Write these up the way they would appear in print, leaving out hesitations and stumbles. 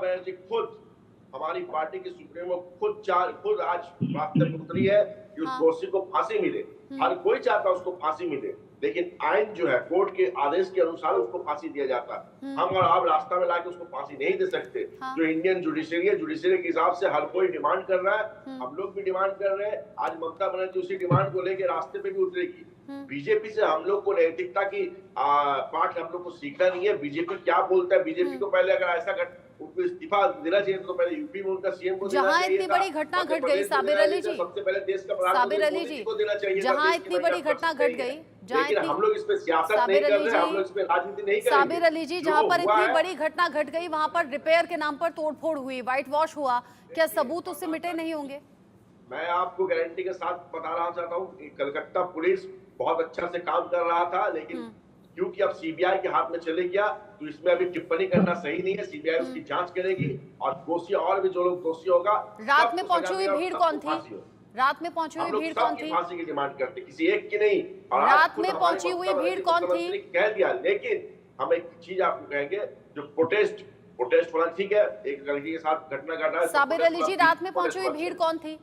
बनर्जी खुद, हमारी पार्टी की सुप्रीमो खुद आज रास्ते में उतरी है कि उस दोषी को फांसी मिले। हर कोई चाहता है उसको फांसी मिले, लेकिन आइन जो है, कोर्ट के आदेश के अनुसार उसको फांसी दिया जाता है। हम और आप रास्ता में लाके उसको फांसी नहीं दे सकते। जो इंडियन जुडिशरी है, जुडिशरी के हिसाब से हर कोई डिमांड कर रहा है, हम लोग भी डिमांड कर रहे हैं। आज ममता बनर्जी उसी डिमांड को लेकर रास्ते पे भी उतरेगी। बीजेपी से हम लोग को नैतिकता की पाठ हम लोग को सीखना नहीं है। बीजेपी क्या बोलता है, बीजेपी को पहले अगर ऐसा उनको इस्तीफा देना चाहिए तो पहले यूपी में उनका सीएम को देना चाहिए। जहां इतनी बड़ी घटना घट गई साबिर अली जी, सबसे पहले देश का प्रधानमंत्री को देना चाहिए। जहां इतनी बड़ी घटना घट गई, लेकिन हम लोग इस पे सियासत नहीं कर रहे, हम लोग इस पे राजनीति नहीं कर रहे। साबिर अली जी, जहां पर इतनी बड़ी घटना घट गई वहां पर रिपेयर के नाम पर तोड़फोड़ हुई, व्हाइट वॉश हुआ, क्या सबूत उससे मिटे नहीं होंगे? मैं आपको गारंटी के साथ बता रहा चाहता हूँ कि कलकत्ता पुलिस बहुत अच्छा से काम कर रहा था, लेकिन क्योंकि अब सीबीआई के हाथ में चले गया तो इसमें अभी टिप्पणी करना सही नहीं है। सीबीआई उसकी जांच करेगी और दोषी और भी जो लोग दोषी होगा। रात में पहुंची हुई भीड़ कौन थी? रात में पहुंची हुई भीड़ कौन थी? फांसी की डिमांड करते, किसी एक की नहीं। रात में पहुंची हुई भीड़ कौन थी? कह दिया, लेकिन हम एक चीज आपको कहेंगे, जो प्रोटेस्ट होना ठीक है, एक लड़की के साथ घटना घटा है। साबिर अली जी, रात में पहुंची हुई भीड़ कौन थी?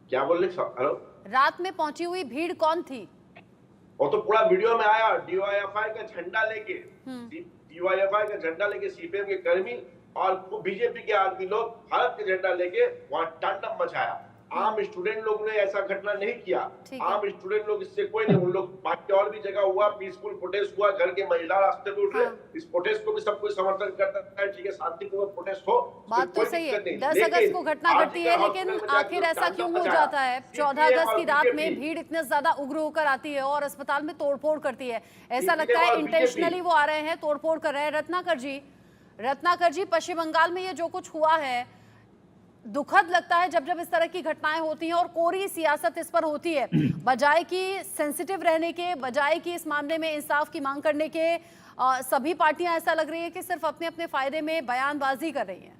क्या बोल रहे? हेलो, रात में पहुंची हुई भीड़ कौन थी? वो तो पूरा वीडियो में आया, डीवाईएफआई का झंडा लेके सीपीएम के कर्मी और बीजेपी के आदमी लोग भारत के झंडा लेके वहां तांडव मचाया। आम स्टूडेंट लोग ने ऐसा घटना नहीं किया। आम स्टूडेंट लोग इससे कोई नहीं, उन लोग बाकी और भी जगह हुआ, पीसफुल प्रोटेस्ट हुआ, घर के महिला रास्ते पे उठे। इस प्रोटेस्ट को भी सब कोई समर्थन करता है, ठीक है, शांतिपूर्वक प्रोटेस्ट हो। बात तो सही है, 10 अगस्त को घटना घटती है, लेकिन आखिर ऐसा क्यों हो जाता है? 14 अगस्त की रात में भीड़ इतने ज्यादा उग्र होकर आती है और अस्पताल में तोड़फोड़ करती है। ऐसा लगता है इंटेंशनली वो आ रहे हैं, तोड़फोड़ कर रहे हैं। रत्नाकर जी, पश्चिम बंगाल में ये जो कुछ हुआ है, दुखद लगता है जब जब इस तरह की घटनाएं होती हैं और कोरी सियासत इस पर होती है। बजाय कि सेंसिटिव रहने के, बजाय कि इस मामले में इंसाफ की मांग करने के, सभी पार्टियां ऐसा लग रही है कि सिर्फ अपने अपने फायदे में बयानबाजी कर रही हैं।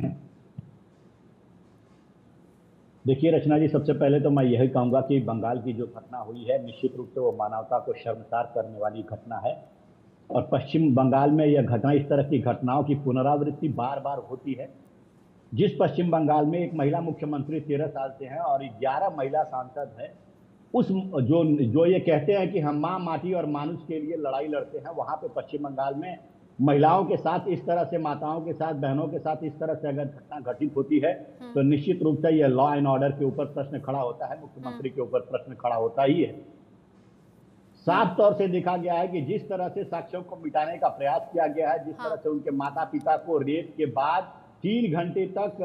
देखिए रचना जी, सबसे पहले तो मैं यही कहूंगा कि बंगाल की जो घटना हुई है, निश्चित रूप से वो मानवता को शर्मसार करने वाली घटना है। और पश्चिम बंगाल में यह घटना, इस तरह की घटनाओं की पुनरावृत्ति बार बार होती है। जिस पश्चिम बंगाल में एक महिला मुख्यमंत्री 13 साल से हैं और 11 महिला सांसद हैं, उस जो ये कहते हैं कि हम माँ, माटी और मानुष के लिए लड़ाई लड़ते हैं, वहां पे पश्चिम बंगाल में महिलाओं के साथ इस तरह से, माताओं के साथ, बहनों के साथ इस तरह से अगर घटना घटित होती है तो निश्चित रूप से यह लॉ एंड ऑर्डर के ऊपर प्रश्न खड़ा होता है, मुख्यमंत्री के ऊपर प्रश्न खड़ा होता ही है। साफ तौर से देखा गया है कि जिस तरह से साक्ष्यों को मिटाने का प्रयास किया गया है, जिस तरह से उनके माता पिता को रेप के बाद 3 घंटे तक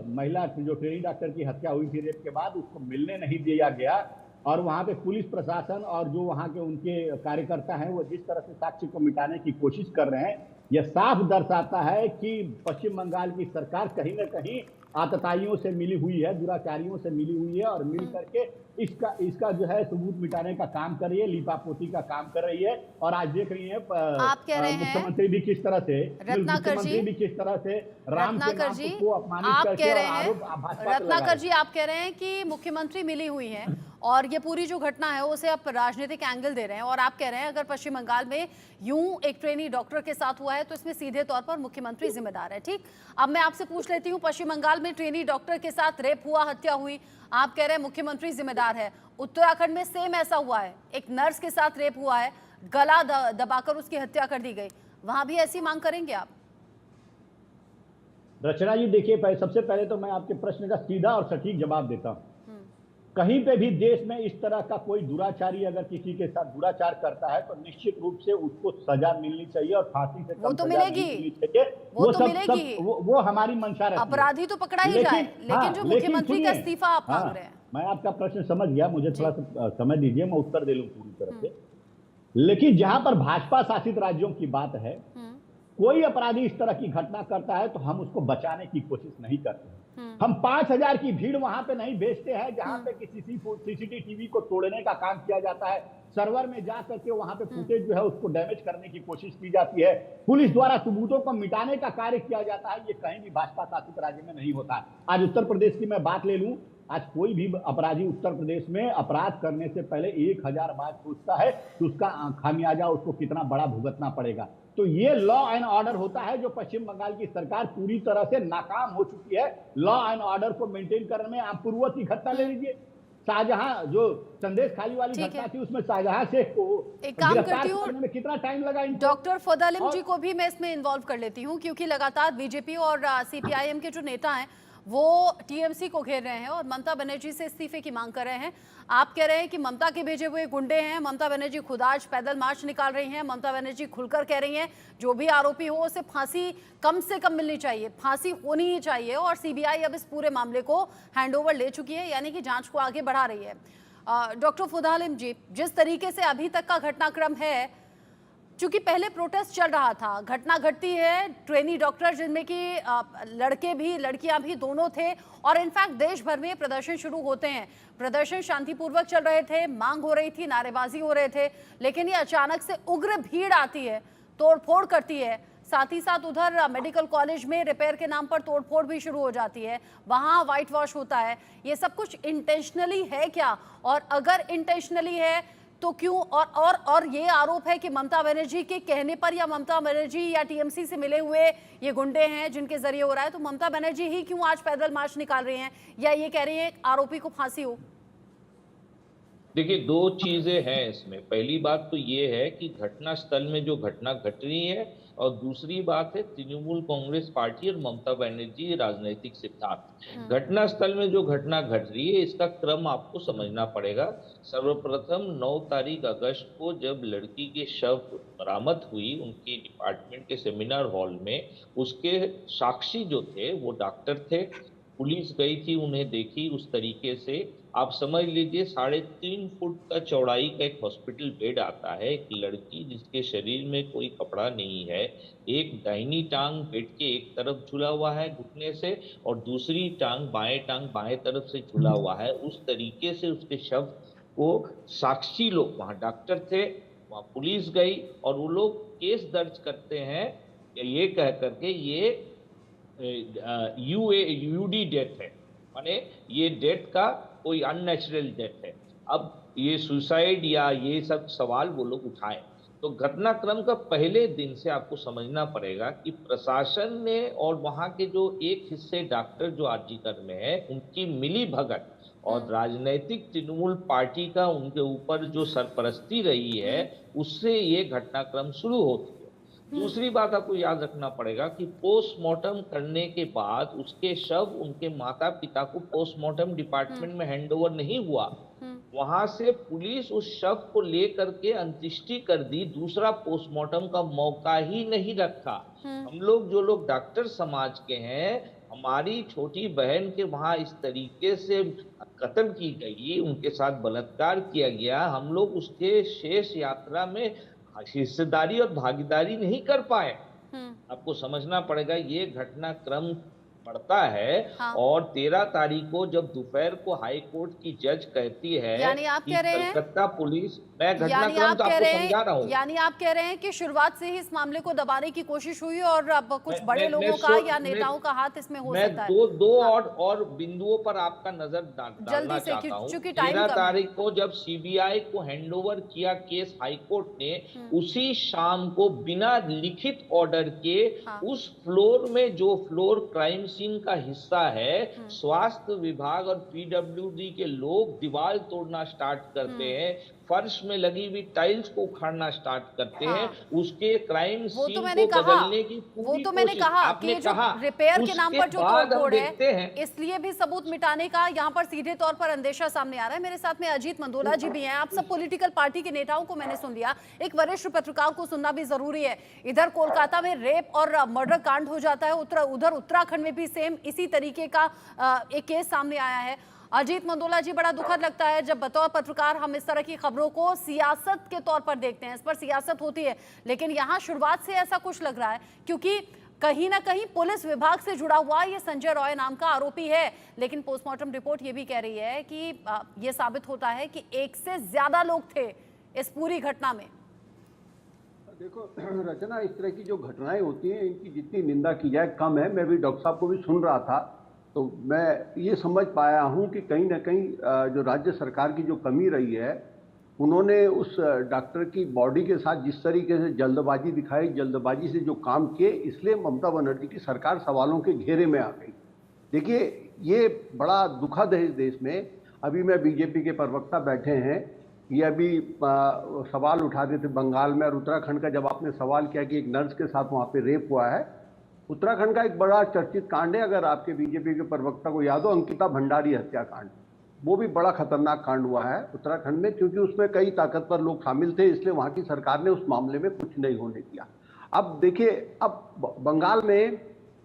महिला जो ट्रेनी डॉक्टर की हत्या हुई थी रेप के बाद, उसको मिलने नहीं दिया गया, और वहां पे पुलिस प्रशासन और जो वहां के उनके कार्यकर्ता हैं वो जिस तरह से साक्ष्य को मिटाने की कोशिश कर रहे हैं, यह साफ दर्शाता है कि पश्चिम बंगाल की सरकार कहीं न कहीं आतताइयों से मिली हुई है, दुराचारियों से मिली हुई है और मिल करके इसका जो है सबूत मिटाने का काम कर रही है, लीपापोती का काम कर रही है। और आज देख रही है मुख्यमंत्री भी किस तरह से राम के नाम को अपमानित करके और आरोप भाजपा। रत्नाकर जी, आप कह रहे हैं कि मुख्यमंत्री मिली हुई है और ये पूरी जो घटना है उसे आप राजनीतिक एंगल दे रहे हैं, और आप कह रहे हैं अगर पश्चिम बंगाल में यूं एक ट्रेनी डॉक्टर के साथ हुआ है तो इसमें सीधे तौर पर मुख्यमंत्री जिम्मेदार है। ठीक, अब मैं आपसे पूछ लेती हूं, पश्चिम बंगाल में ट्रेनी डॉक्टर के साथ रेप हुआ, हत्या हुई, आप कह रहे हैं मुख्यमंत्री जिम्मेदार है। उत्तराखंड में सेम ऐसा हुआ है, एक नर्स के साथ रेप हुआ है, गला दबाकर उसकी हत्या कर दी गई, वहां भी ऐसी मांग करेंगे आप? रचना जी देखिए, सबसे पहले तो मैं आपके प्रश्न का सीधा और सटीक जवाब देता हूं। कहीं पे भी देश में इस तरह का कोई दुराचारी अगर किसी के साथ दुराचार करता है तो निश्चित रूप से उसको सजा मिलनी चाहिए और फांसी से वो तो मिलेगी, वो हमारी मंशा रहती है। अपराधी तो पकड़ा ही जाए, लेकिन जो मुख्यमंत्री का इस्तीफा आप मांग रहे हैं। मैं आपका प्रश्न समझ गया, मुझे थोड़ा सा समय दीजिए, मैं उत्तर दे लूं पूरी तरह से। लेकिन जहां पर भाजपा शासित राज्यों की बात है, कोई अपराधी इस तरह की घटना करता है तो हम उसको बचाने की कोशिश नहीं करते। हम 5000 की भीड़ वहां पे नहीं भेजते हैं जहां पे किसी सीसीटीवी को तोड़ने का काम किया जाता है, सर्वर में जा करके वहां पे फुटेज जो है उसको डैमेज करने की कोशिश की जाती है, पुलिस द्वारा सबूतों को मिटाने का कार्य किया जाता है। ये कहीं भी भाजपा शासित राज्य में नहीं होता है। आज उत्तर प्रदेश की मैं बात ले लूं, आज कोई भी अपराधी उत्तर प्रदेश में अपराध करने से पहले 1000 बार सोचता है कि उसका खामियाजा उसको कितना बड़ा भुगतना पड़ेगा। तो ये लॉ एंड ऑर्डर होता है जो पश्चिम बंगाल की सरकार पूरी तरह से नाकाम हो चुकी है लॉ एंड ऑर्डर को मेंटेन करने में। आप पूर्ववत की घटना ले लीजिए, शाहजहां जो संदेश खाली वाली घटना थी उसमें शाहजहां शेख को एक काम करती करने में कितना टाइम लगा। डॉक्टर फदालिम जी को भी मैं इसमें इन्वॉल्व कर लेती हूँ, क्योंकि लगातार बीजेपी और सीपीआईएम के जो नेता हैं वो टीएमसी को घेर रहे हैं और ममता बनर्जी से इस्तीफे की मांग कर रहे हैं। आप कह रहे हैं कि ममता के भेजे हुए गुंडे हैं, ममता बनर्जी खुद आज पैदल मार्च निकाल रही हैं, ममता बनर्जी खुलकर कह रही हैं जो भी आरोपी हो उसे फांसी कम से कम मिलनी चाहिए, फांसी होनी ही चाहिए, और सीबीआई अब इस पूरे मामले को हैंडओवर ले चुकी है, यानी कि जांच को आगे बढ़ा रही है। डॉक्टर फदालिम जी, जिस तरीके से अभी तक का घटनाक्रम है, चूंकि पहले प्रोटेस्ट चल रहा था, घटना घटती है, ट्रेनी डॉक्टर जिनमें कि लड़के भी लड़कियां भी दोनों थे, और इनफैक्ट देश भर में प्रदर्शन शुरू होते हैं। प्रदर्शन शांतिपूर्वक चल रहे थे, मांग हो रही थी, नारेबाजी हो रहे थे, लेकिन ये अचानक से उग्र भीड़ आती है, तोड़फोड़ करती है। साथ ही साथ उधर मेडिकल कॉलेज में रिपेयर के नाम पर तोड़फोड़ भी शुरू हो जाती है, वहां व्हाइट वॉश होता है। ये सब कुछ इंटेंशनली है क्या? और अगर इंटेंशनली है तो क्यों? और ये आरोप है कि ममता बनर्जी के कहने पर या ममता बनर्जी या टीएमसी से मिले हुए ये गुंडे हैं जिनके जरिए हो रहा है, तो ममता बनर्जी ही क्यों आज पैदल मार्च निकाल रही हैं या ये कह रही है आरोपी को फांसी हो? देखिए, दो चीजें हैं इसमें। पहली बात तो ये है कि घटना स्थल में जो घटना घट रही है, और दूसरी बात है तृणमूल कांग्रेस पार्टी और ममता बनर्जी राजनीतिक सिद्धांत। घटना स्थल में जो घटना घट रही है इसका क्रम आपको समझना पड़ेगा। सर्वप्रथम 9 तारीख अगस्त को जब लड़की के शव बरामद हुई उनके डिपार्टमेंट के सेमिनार हॉल में, उसके साक्षी जो थे वो डॉक्टर थे। पुलिस गई थी, उन्हें देखी उस तरीके से। आप समझ लीजिए 3.5 फुट का चौड़ाई का एक हॉस्पिटल बेड आता है, एक लड़की जिसके शरीर में कोई कपड़ा नहीं है, एक दाहिनी टांग बेड के एक तरफ झूला हुआ है घुटने से, और दूसरी टांग बाएं तरफ से झूला हुआ है। उस तरीके से उसके शव को साक्षी लोग, वहाँ डॉक्टर थे, वहाँ पुलिस गई, और वो लोग केस दर्ज करते हैं ये कह करके ये यूडी डेथ है, माने ये डेथ का कोई अननेचुरल डेथ है। अब ये सुसाइड या ये सब सवाल वो लोग उठाएं, तो घटनाक्रम का पहले दिन से आपको समझना पड़ेगा कि प्रशासन ने और वहाँ के जो एक हिस्से डॉक्टर जो आरजीकर में है उनकी मिली भगत और राजनीतिक तृणमूल पार्टी का उनके ऊपर जो सरपरस्ती रही है, उससे ये घटनाक्रम शुरू होती है। दूसरी बात आपको याद रखना पड़ेगा कि पोस्टमार्टम करने के बाद उसके शव उनके माता पिता को पोस्टमार्टम डिपार्टमेंट में हैंडओवर नहीं हुआ। वहां से पुलिस उस शव को लेकर के अंत्येष्टि कर दी, दूसरा पोस्टमार्टम का मौका ही नहीं रखा। हम लोग जो लोग डॉक्टर समाज के हैं, हमारी छोटी बहन के वहां इस तरीके से कत्ल की गई, उनके साथ बलात्कार किया गया, हम लोग उसके शेष यात्रा में हिस्सेदारी और भागीदारी नहीं कर पाए। आपको समझना पड़ेगा ये घटनाक्रम पड़ता है। हाँ। और 13 तारीख को जब दोपहर को हाई कोर्ट की जज कहती है, यानी आप कह रहे हैं कलकत्ता पुलिस, मैं घटनाक्रम तो आपको समझा रहा हूँ, यानी आप कह रहे हैं कि शुरुआत से ही इस मामले को दबाने की कोशिश हुई और अब कुछ बड़े लोगों का या नेताओं का हाथ इसमें हो सकता है। दो और बिंदुओं पर आपका नजर डालना चाहता हूँ। 13 तारीख को जब सीबीआई को हैंडओवर किया केस हाईकोर्ट ने, उसी शाम को बिना लिखित ऑर्डर के उस फ्लोर में, जो फ्लोर क्राइम सीन का हिस्सा है, स्वास्थ्य विभाग और पीडब्ल्यूडी के लोग दीवार तोड़ना स्टार्ट करते हैं, फर्श में लगी हुई टाइल्स को उखाड़ना स्टार्ट करते हैं, उसके क्राइम सीन को बदलने की पूरी कोशिश। आपने जो रिपेयर के नाम पर जो तोड़फोड़ है, इसलिए भी सबूत मिटाने का यहाँ पर सीधे तौर पर अंदेशा सामने आ रहा है। मेरे साथ में अजीत मंडोला जी भी हैं। आप सब पॉलिटिकल पार्टी के नेताओं को मैंने सुन लिया, एक वरिष्ठ पत्रकार को सुनना भी जरूरी है। इधर कोलकाता में रेप और मर्डर कांड हो जाता है, उधर उत्तराखंड में भी सेम इसी तरीके का एक केस सामने आया है। अजीत मंडोला जी, बड़ा दुखद लगता है जब बतौर पत्रकार हम इस तरह की खबरों को सियासत के तौर पर देखते हैं, इस पर सियासत होती है, लेकिन यहाँ शुरुआत से ऐसा कुछ लग रहा है क्योंकि कहीं ना कहीं पुलिस विभाग से जुड़ा हुआ ये संजय रॉय नाम का आरोपी है, लेकिन पोस्टमार्टम रिपोर्ट ये भी कह रही है कि ये साबित होता है कि एक से ज्यादा लोग थे इस पूरी घटना में। देखो रचना, इस तरह की जो घटनाएं होती हैं इनकी जितनी निंदा की जाए कम है। मैं भी डॉक्टर साहब को भी सुन रहा था तो मैं ये समझ पाया हूँ कि कहीं ना कहीं जो राज्य सरकार की जो कमी रही है उन्होंने उस डॉक्टर की बॉडी के साथ जिस तरीके से जल्दबाजी दिखाई, जल्दबाजी से जो काम किए, इसलिए ममता बनर्जी की सरकार सवालों के घेरे में आ गई। देखिए, ये बड़ा दुखद है इस देश में। अभी मैं बीजेपी के प्रवक्ता बैठे हैं, ये अभी सवाल उठा रहे थे बंगाल में और उत्तराखंड का, जब आपने सवाल किया कि एक नर्स के साथ वहाँ पे रेप हुआ है। उत्तराखंड का एक बड़ा चर्चित कांड है, अगर आपके बीजेपी के प्रवक्ता को याद हो, अंकिता भंडारी हत्याकांड। वो भी बड़ा खतरनाक कांड हुआ है उत्तराखंड में, क्योंकि उसमें कई ताकतवर लोग शामिल थे, इसलिए वहाँ की सरकार ने उस मामले में कुछ नहीं होने दिया। अब देखिए, अब बंगाल में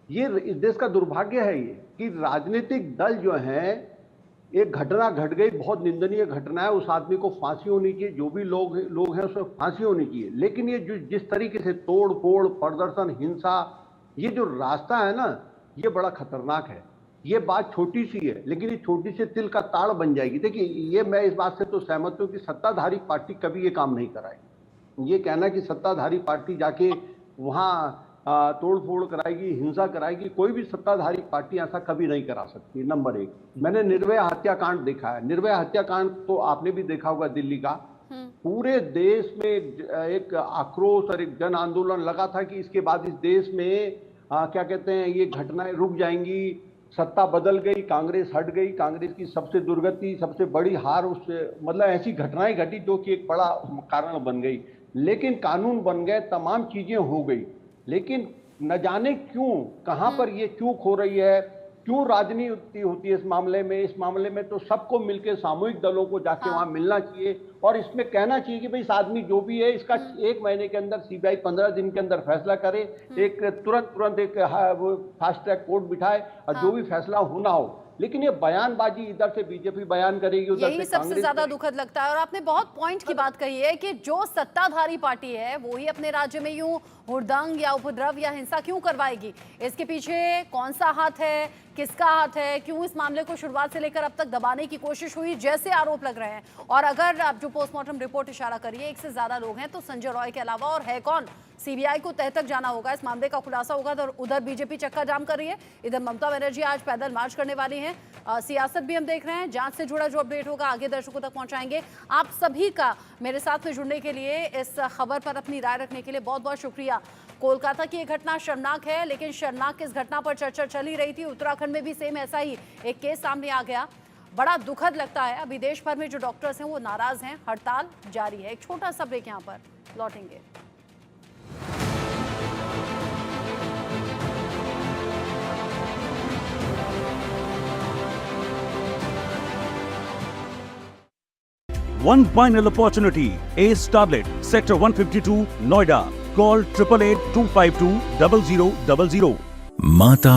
ये इस देश का दुर्भाग्य है ये कि राजनीतिक दल जो हैं, एक घटना घट गई, बहुत निंदनीय घटना है, उस आदमी को फांसी होनी चाहिए, जो भी लोग हैं उसमें फांसी होनी चाहिए। लेकिन ये जो जिस तरीके से तोड़ फोड़, प्रदर्शन, हिंसा, ये जो रास्ता है ना, ये बड़ा खतरनाक है। ये बात छोटी सी है, लेकिन ये छोटी सी तिल का ताड़ बन जाएगी। देखिए, ये मैं इस बात से तो सहमत हूँ कि सत्ताधारी पार्टी कभी ये काम नहीं कराएगी। ये कहना कि सत्ताधारी पार्टी जाके वहाँ तोड़ फोड़ कराएगी, हिंसा कराएगी, कोई भी सत्ताधारी पार्टी ऐसा कभी नहीं करा सकती। नंबर एक, मैंने निर्भया हत्याकांड देखा है। निर्भया हत्याकांड तो आपने भी देखा होगा, दिल्ली का। पूरे देश में एक आक्रोश और एक जन आंदोलन लगा था कि इसके बाद इस देश में क्या कहते हैं, ये घटनाएं रुक जाएंगी, सत्ता बदल गई, कांग्रेस हट गई, कांग्रेस की सबसे दुर्गति, सबसे बड़ी हार, उससे मतलब ऐसी घटनाएं घटी जो कि एक बड़ा कारण बन गई। लेकिन कानून बन गए, तमाम चीजें हो गई, लेकिन न जाने क्यों, कहां पर ये चूक हो रही है, क्यों राजनीति होती है इस मामले में। इस मामले में तो सबको मिलकर, सामूहिक दलों को जाके वहां मिलना चाहिए और इसमें कहना चाहिए कि भाई इस आदमी जो भी है, इसका 1 महीने के अंदर सीबीआई 15 दिन के अंदर फैसला करे, एक तुरंत एक फास्ट ट्रैक कोर्ट बिठाए और जो भी फैसला होना हो। लेकिन ये बयानबाजी, इधर से बीजेपी बयान करेगी, उधर से यही सबसे ज्यादा दुखद लगता है। और आपने बहुत पॉइंट की बात कही है कि जो सत्ताधारी पार्टी है वो ही अपने राज्य में यूं हुड़दंग या उपद्रव या हिंसा क्यों करवाएगी। इसके पीछे कौन सा हाथ है, किसका हाथ है, क्यों इस मामले को शुरुआत से लेकर अब तक दबाने की कोशिश हुई, जैसे आरोप लग रहे हैं। और अगर आप जो पोस्टमार्टम रिपोर्ट इशारा करिए, 1 से ज्यादा लोग हैं, तो संजय रॉय के अलावा और है कौन। सीबीआई को तह तक जाना होगा, इस मामले का खुलासा होगा। तो उधर बीजेपी चक्का जाम कर रही है, इधर ममता बनर्जी आज पैदल मार्च करने वाली हैं। सियासत भी हम देख रहे हैं, जांच से जुड़ा जो अपडेट होगा आगे दर्शकों तक पहुंचाएंगे। आप सभी का मेरे साथ में जुड़ने के लिए, इस खबर पर अपनी राय रखने के लिए बहुत बहुत शुक्रिया। कोलकाता की एक घटना शर्मनाक है, लेकिन शर्मनाक इस घटना पर चर्चा चल ही रही थी। उत्तराखंड में भी सेम ऐसा ही एक केस सामने आ गया, बड़ा दुखद लगता है। अभी देश भर में जो डॉक्टर्स हैं वो नाराज हैं, हड़ताल जारी है। एक छोटा सा ब्रेक, यहाँ पर लौटेंगे। One final opportunity. ACE Tablet, Sector 152, Noida. Call 888-252-0000. माता